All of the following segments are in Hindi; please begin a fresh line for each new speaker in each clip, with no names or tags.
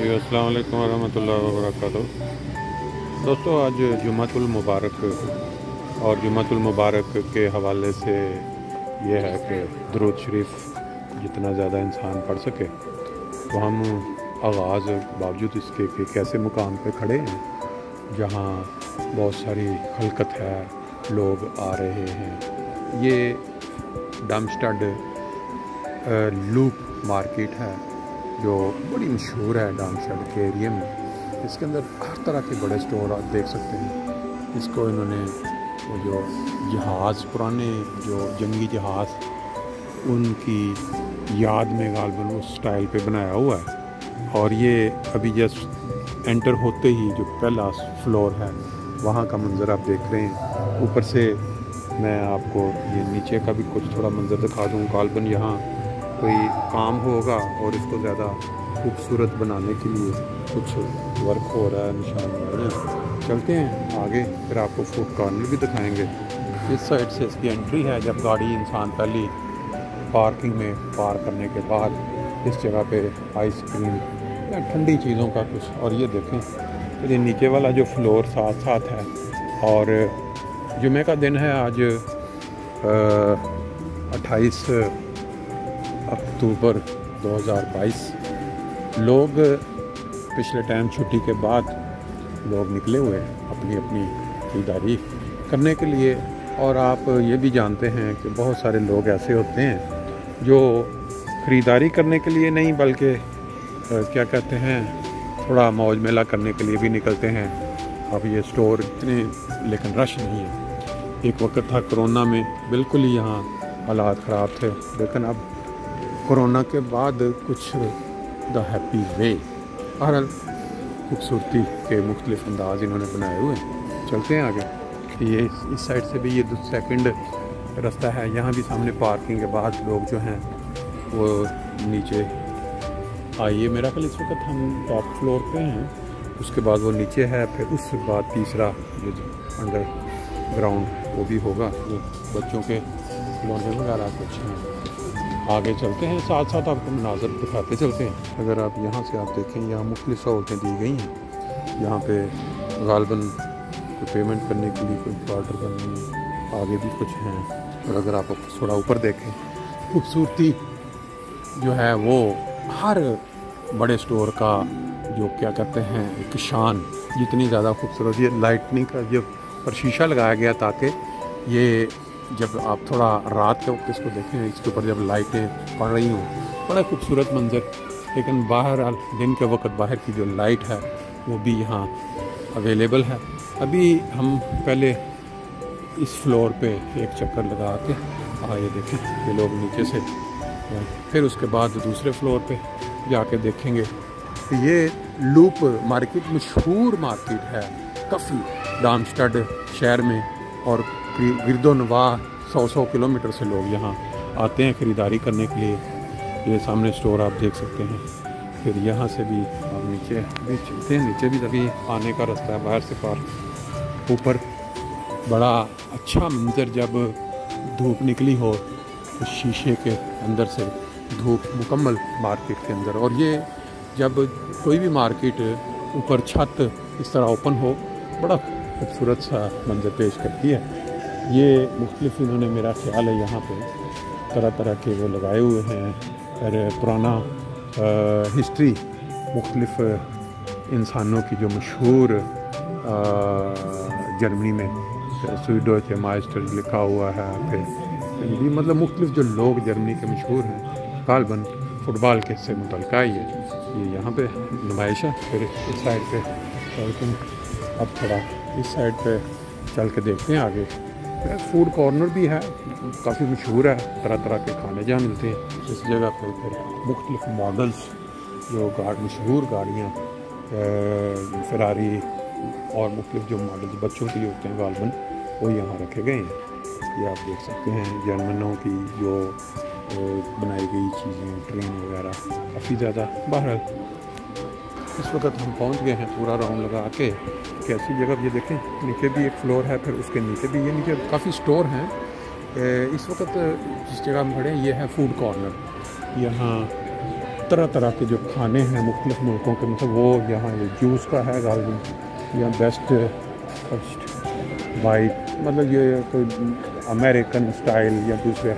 अस्सलाम वालेकुम वरहमतुल्लाहि वबरकातुहू। दोस्तों, आज जुम्मतुल मुबारक और जुम्मतुल मुबारक के हवाले से ये है कि दुरूद शरीफ जितना ज़्यादा इंसान पढ़ सके तो हम आगाज़ बावजूद इसके कि कैसे मुकाम पे खड़े हैं जहाँ बहुत सारी खलकत है, लोग आ रहे हैं। ये डमस्टड लूप मार्केट है जो बड़ी मशहूर है डमस्टड के एरिया में। इसके अंदर हर तरह के बड़े स्टोर आप देख सकते हैं। इसको इन्होंने वो जो जहाज़, पुराने जो जंगी जहाज़, उनकी याद में गालबन उस स्टाइल पे बनाया हुआ है। और ये अभी जस्ट एंटर होते ही जो पहला फ्लोर है वहाँ का मंज़र आप देख रहे हैं। ऊपर से मैं आपको ये नीचे का भी कुछ थोड़ा मंज़र दिखा दूँ। गालबन यहाँ कोई काम होगा और इसको ज़्यादा खूबसूरत बनाने के लिए कुछ वर्क हो रहा है, निशान हो रहे हैं। चलते हैं आगे, फिर आपको फूड कॉर्नर भी दिखाएंगे। इस साइड से इसकी एंट्री है। जब गाड़ी इंसान पहली पार्किंग में पार्क करने के बाद इस जगह पे आइसक्रीम या ठंडी चीज़ों का कुछ, और ये देखें तो ये नीचे वाला जो फ्लोर साथ साथ है। और जुमे का दिन है आज, 28 अक्टूबर 2022। लोग पिछले टाइम छुट्टी के बाद लोग निकले हुए हैं अपनी अपनी खरीदारी करने के लिए। और आप ये भी जानते हैं कि बहुत सारे लोग ऐसे होते हैं जो ख़रीदारी करने के लिए नहीं बल्कि क्या कहते हैं, थोड़ा मौज मेला करने के लिए भी निकलते हैं। अब ये स्टोर इतने लेकिन रश नहीं है। एक वक्त था कोरोना में बिल्कुल ही यहाँ हालात ख़राब थे, लेकिन अब कोरोना के बाद कुछ द हैप्पी वे, हर खूबसूरती के मुख्तलिफ अंदाज इन्होंने बनाए हुए हैं। चलते हैं आगे। ये इस साइड से भी ये सेकंड रास्ता है। यहाँ भी सामने पार्किंग के बाद लोग जो हैं वो नीचे आइए। मेरा ख्याल इस वक्त हम टॉप फ्लोर पे हैं, उसके बाद वो नीचे है, फिर उसके बाद तीसरा जो अंडर ग्राउंड वो भी होगा। वो बच्चों के खिलौने वगैरह कुछ हैं। आगे चलते हैं, साथ साथ आपको मनाज़र दिखाते चलते हैं। अगर आप यहाँ से आप देखें, यहाँ मुख्तलिफ सहूलतें दी गई हैं। यहाँ पे गालबन कोई पेमेंट करने के लिए, कोई ऑर्डर करने में, आगे भी कुछ हैं। और अगर आप थोड़ा ऊपर देखें, खूबसूरती जो है वो हर बड़े स्टोर का जो क्या कहते हैं एक शान, जितनी ज़्यादा खूबसूरत। ये लाइटनिंग का जो पर शीशा लगाया गया ताकि ये जब आप थोड़ा रात के वक्त इसको देखें, इसके ऊपर जब लाइटें पड़ रही हों, बड़ा खूबसूरत मंजर। लेकिन बाहर दिन के वक्त बाहर की जो लाइट है वो भी यहाँ अवेलेबल है। अभी हम पहले इस फ्लोर पे एक चक्कर लगा के ये देखें, ये लोग नीचे से, फिर उसके बाद दूसरे फ्लोर पे जाके देखेंगे। ये लूप मार्केट मशहूर मार्केट है काफ़ी डमस्टड शहर में, और गिरदोनवाह 100 किलोमीटर से लोग यहाँ आते हैं ख़रीदारी करने के लिए। ये सामने स्टोर आप देख सकते हैं। फिर यहाँ से भी आप नीचे भी चलते हैं। नीचे भी तभी आने का रास्ता है बाहर से पार। ऊपर बड़ा अच्छा मंजर, जब धूप निकली हो तो शीशे के अंदर से धूप मुकम्मल मार्केट के अंदर। और ये जब कोई भी मार्केट ऊपर छत इस तरह ओपन हो, बड़ा खूबसूरत सा मंजर पेश करती है। ये मुख्तलिफ इन्होंने, मेरा ख्याल है यहाँ पे तरह तरह के वो लगाए हुए हैं। और पुराना हिस्ट्री, मुख्तलिफ इंसानों की जो मशहूर जर्मनी में स्वीडोचे माइस्टर लिखा हुआ है। फिर भी मतलब मुख्तलिफ जो लोग जर्मनी के मशहूर हैं, गालबन फुटबॉल के से मुतल्लिक़ ये यहाँ पे नुमाइश है। फिर इस साइड पे चलते, अब थोड़ा इस साइड पे चल के देखते हैं आगे। फूड कॉर्नर भी है, काफ़ी मशहूर है, तरह तरह के खाने जहाँ मिलते हैं। इस जगह पर फिर मुख्तलिफ मॉडल्स जो मशहूर गाड़ियाँ, फरारी और मुख्तलिफ जो मॉडल्स बच्चों के लिए होते हैं गालबन, वो यहाँ रखे गए हैं। ये आप देख सकते हैं जर्मनों की जो बनाई गई चीज़ें, ट्रेन वगैरह काफ़ी ज़्यादा। बहरहाल इस वक्त हम पहुंच गए हैं पूरा राउंड लगा के। कैसी जगह, ये देखें नीचे भी एक फ्लोर है, फिर उसके नीचे भी, ये नीचे काफ़ी स्टोर हैं। इस वक्त जिस जगह हम खड़े हैं ये है फूड कॉर्नर। यहाँ तरह तरह के जो खाने हैं मुख्तलिफ़ मुल्कों के, मतलब वो यहाँ ये जूस का है गार्डन, या बेस्ट वाइट, मतलब ये कोई अमेरिकन स्टाइल या दूसरे।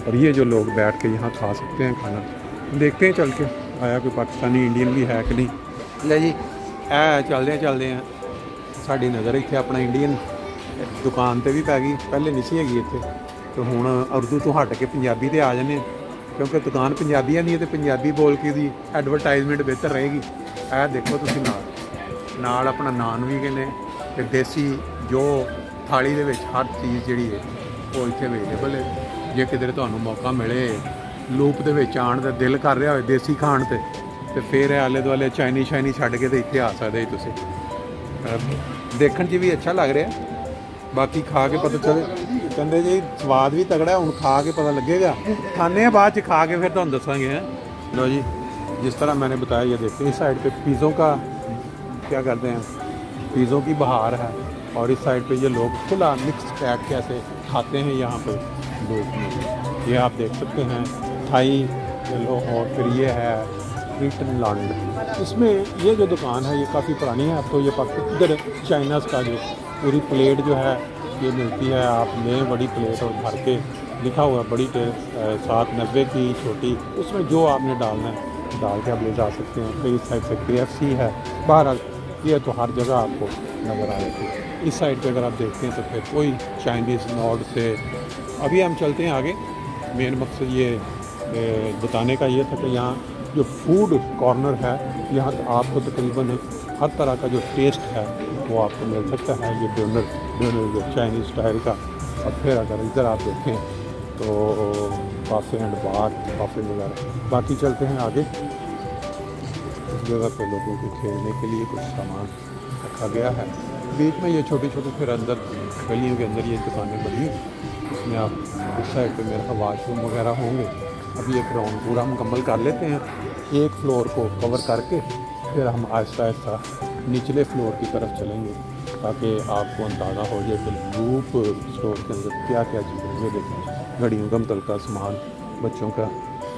और ये जो लोग बैठ के यहाँ खा सकते हैं खाना, देखते हैं चल के आया कोई पाकिस्तानी इंडियन भी है कि नहीं। ले जी चलते हैं साड़ी नज़र इतने अपना इंडियन दुकान पर भी पै गई, पहले नहीं सी हैगी इतने, तो हुण उर्दू तो हट के पंजाबी ते आ जाने, क्योंकि दुकान पंजाबी है नहीं तो पंजाबी बोल के दी एडवरटाइजमेंट बेहतर रहेगी। ऐ देखो तुसीं नाल अपना नान भी कहने ते देसी जो थाली दे विच हर चीज़ जिहड़ी है वो इत्थे अवेलेबल है। जे किधर तुहानूं मौका मिले लूप दे विच आउण दा दिल कर रहा होए देसी खाण ते फिर आले दुआले चाइनीज़ छड्ड के तो इत्थे आ सकदे तुसीं। देखण च भी अच्छा लग रहा, बाकी खा के पता चले, कहते जी स्वाद भी तगड़ा है, हूँ खा के पता लगेगा, खाने बाद खा के फिर तुम दसांगे हैं। लो जी जिस तरह मैंने बताया, ये देखते हैं इस साइड पे पिज़्ज़ों का क्या करते हैं, पिज़्ज़ों की बहार है, और इस साइड पे ये लोग खुला मिक्स पैक कैसे खाते हैं यहाँ पे लोग, ये आप देख सकते हैं थाई लो। और फिर ये है रिटन लैंड, इसमें ये जो दुकान है ये काफ़ी पुरानी है, अब तो ये इधर चाइनाज़ का जो पूरी प्लेट जो है ये मिलती है, आप लें बड़ी प्लेट और भर के लिखा हुआ है बड़ी 790 की छोटी, उसमें जो आपने डालना है डाल के आप ले जा सकते हैं। फिर इस साइड से KFC है, बहरहाल ये तो हर जगह आपको नज़र आ जाती है। इस साइड पे अगर आप देखते हैं तो फिर कोई चाइनीज़ नॉर्ड से। अभी हम चलते हैं आगे, मेन मकसद ये बताने का ये था कि यहाँ जो फूड कॉर्नर है यहाँ आपको तकरीबन हर तरह का जो टेस्ट है वो आपको मिल सकता है। ये डोनर जो चाइनीज़ स्टाइल का, और फिर अगर इधर आप देखें तो काफ़े एंड बार काफ़े वगैरह। बाकी चलते हैं आगे, इस जगह पे लोगों के खेलने के लिए कुछ सामान रखा गया है। बीच में ये छोटी छोटी फिर अंदर गलियों के अंदर ये दुकानें बनी, इसमें आप इस साइड पे मेरा वाशरूम वगैरह होंगे। अभी एक राउंड पूरा मुकम्मल कर लेते हैं, एक फ्लोर को कवर करके फिर हम आहिस्ता आहिस्ता निचले फ्लोर की तरफ चलेंगे, ताकि आपको अंदाज़ा हो जाए कि लूप स्टोर के अंदर क्या क्या चीज़ें। ये देखें घड़ियों का मुतल्लिक़ सामान बच्चों का,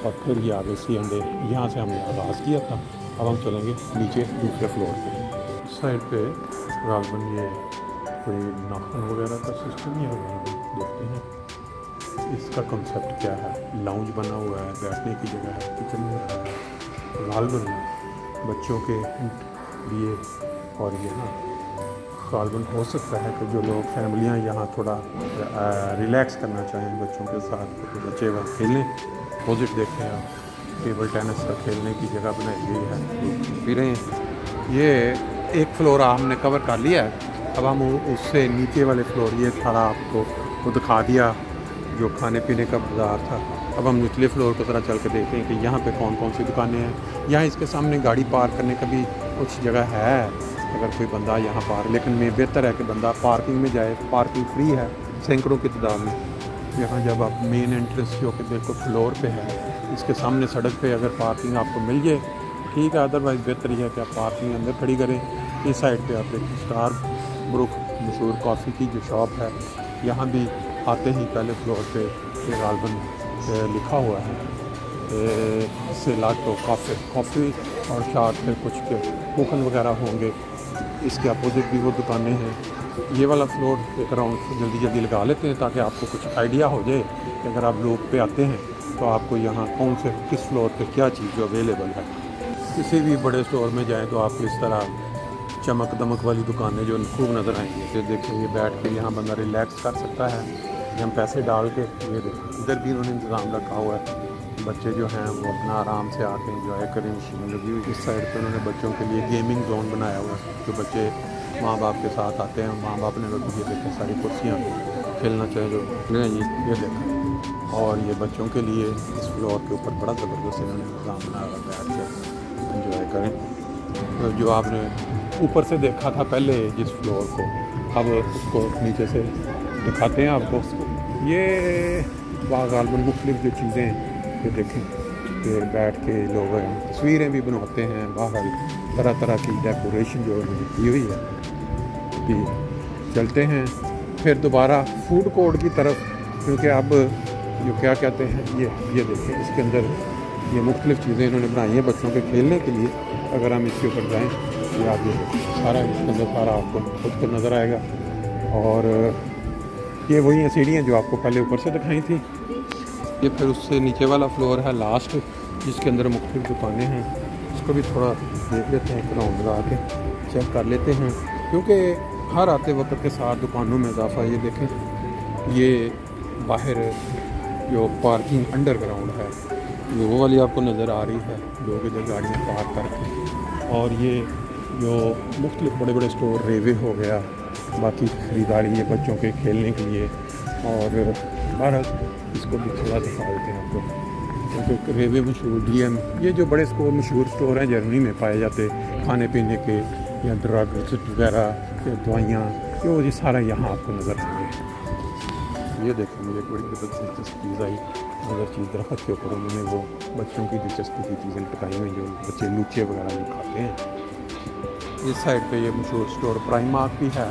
और फिर ये आगे सी अंडे, यहाँ से हमने आगाज़ किया था। अब हम चलेंगे नीचे दूसरे फ्लोर पे। इस साइड पे गालबन ये कोई नाखून वगैरह का सिस्टम ही है, देखते हैं इसका कंसेप्ट क्या है। लाउंज बना हुआ है, बैठने की जगह है, किचन है गालबन बच्चों के लिए। और यहाँ गालबन हो सकता है कि जो लोग फैमिलियाँ यहाँ थोड़ा रिलैक्स करना चाहें बच्चों के साथ, तो बच्चे वहाँ खेलें। अपोजिट देखें आप, टेबल टेनिस का खेलने की जगह बनाई गई है। फिर ये एक फ्लोर हमने कवर कर लिया है, अब हम उससे नीचे वाले फ्लोर, ये सारा आपको वो दिखा दिया जो खाने पीने का बाजार था। अब हम निचले फ्लोर को तरह चल के देखते हैं कि यहाँ पे कौन कौन सी दुकानें हैं। यहाँ इसके सामने गाड़ी पार्क करने का भी कुछ जगह है, अगर कोई बंदा यहाँ पार्क, लेकिन मैं बेहतर है कि बंदा पार्किंग में जाए, पार्किंग फ्री है सैकड़ों की तादाद में। यहाँ जब आप मेन एंट्रेंस जो कि बिल्कुल फ्लोर पे है, इसके सामने सड़क पे अगर पार्किंग आपको मिल जाए ठीक है, अदरवाइज़ बेहतर यह है कि आप पार्किंग अंदर खड़ी करें। इस साइड पे आप एक स्टारबक्स मशहूर कॉफ़ी की जो शॉप है, यहाँ भी आते ही पहले फ्लोर पे ये गालबन लिखा हुआ है सेलाटो कॉफ़ी और साथ में कुछ के कूखन वगैरह होंगे। इसके अपोजिट भी वो दुकानें हैं। ये वाला फ्लोर एक राउंड जल्दी लगा लेते हैं ताकि आपको कुछ आइडिया हो जाए कि अगर आप लोग पे आते हैं तो आपको यहाँ कौन से किस फ्लोर पे क्या चीज़ जो अवेलेबल है। किसी भी बड़े स्टोर में जाएँ तो आपको इस तरह चमक दमक वाली दुकानें जो खूब नज़र आएंगी। तो देखेंगे बैठ के यहाँ बंदा रिलैक्स कर सकता है, हम पैसे डाल के। ये देखो इधर भी उन्होंने इंतज़ाम रखा हुआ है, बच्चे जो हैं वो अपना आराम से आके इंजॉय करें। मशीन लगी हुई इस साइड पे उन्होंने बच्चों के लिए गेमिंग जोन बनाया हुआ है, जो बच्चे माँ बाप के साथ आते हैं, माँ बाप ने लोग ये देखें सारी कुर्सियाँ खेलना चाहिए जो नहीं जी ये देखें। और ये बच्चों के लिए इस फ्लोर के ऊपर बड़ा ज़बरदस्त इन्होंने इंतज़ाम बनाया हुआ, बैठ कर इंजॉय करें। तो जो आपने ऊपर से देखा था पहले जिस फ्लोर को, अब उसको नीचे से दिखाते हैं आपको। ये गालबन मुख्तलिफ जो चीज़ें ये देखें कि बैठ के लोग तस्वीरें भी बनवाते हैं, बाहर तरह तरह की डेकोरेशन जो की हुई है। कि चलते हैं फिर दोबारा फूड कोर्ट की तरफ, क्योंकि अब जो क्या कहते हैं ये देखें इसके अंदर ये मुख्तलिफ़ चीज़ें इन्होंने बनाई हैं बच्चों के खेलने के लिए। अगर हम इसके ऊपर जाएँ, ये आप सारा इसके अंदर सारा आपको खुद को नज़र आएगा। और ये वही हैं सीढ़ियाँ जो आपको पहले ऊपर से दिखाई थी। ये फिर उससे नीचे वाला फ्लोर है लास्ट, जिसके अंदर मुख्तलिफ़ दुकानें हैं। इसको भी थोड़ा देख लेते हैं, एक राउंड लगा के चेक कर लेते हैं, क्योंकि हर आते वक्त के साथ दुकानों में इजाफा। ये देखें, ये बाहर जो पार्किंग अंडरग्राउंड है, ये वो वाली आपको नज़र आ रही है, लोग इधर गाड़ियाँ पार्क करके। और ये जो मुख्तलिफ़ बड़े बड़े स्टोर, रेवे हो गया, बाकी ख़रीदारी है बच्चों के खेलने के लिए। और बहरहाल इसको भी थोड़ा दिखा देते हैं आपको, क्योंकि रेवे मशहूर, डीएम, ये जो बड़े स्टोर मशहूर स्टोर हैं जर्मनी में पाए जाते खाने पीने के या ड्रग्स वगैरह या दवाइयाँ, ये जी सारा यहाँ आपको नज़र आएंगे। ये देखें, मुझे एक बड़ी दिलचस्प चीज़ आई नज़र, चीज़ दरख्त के ऊपर उन्होंने वो बच्चों की दिलचस्पी की चीज़ें लटकाई हुई, जो बच्चे लूचे वगैरह जो खाते हैं। इस साइड पे ये मशहूर स्टोर प्राइमार्क भी है।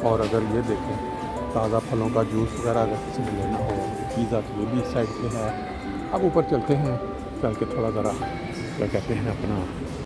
और अगर ये देखें, ताज़ा फलों का जूस वगैरह अगर किसी को लेना हो, पिज़्ज़ा, तो ये भी इस साइड पे है। अब ऊपर चलते हैं, चल के थोड़ा ज़रा क्या कहते हैं अपना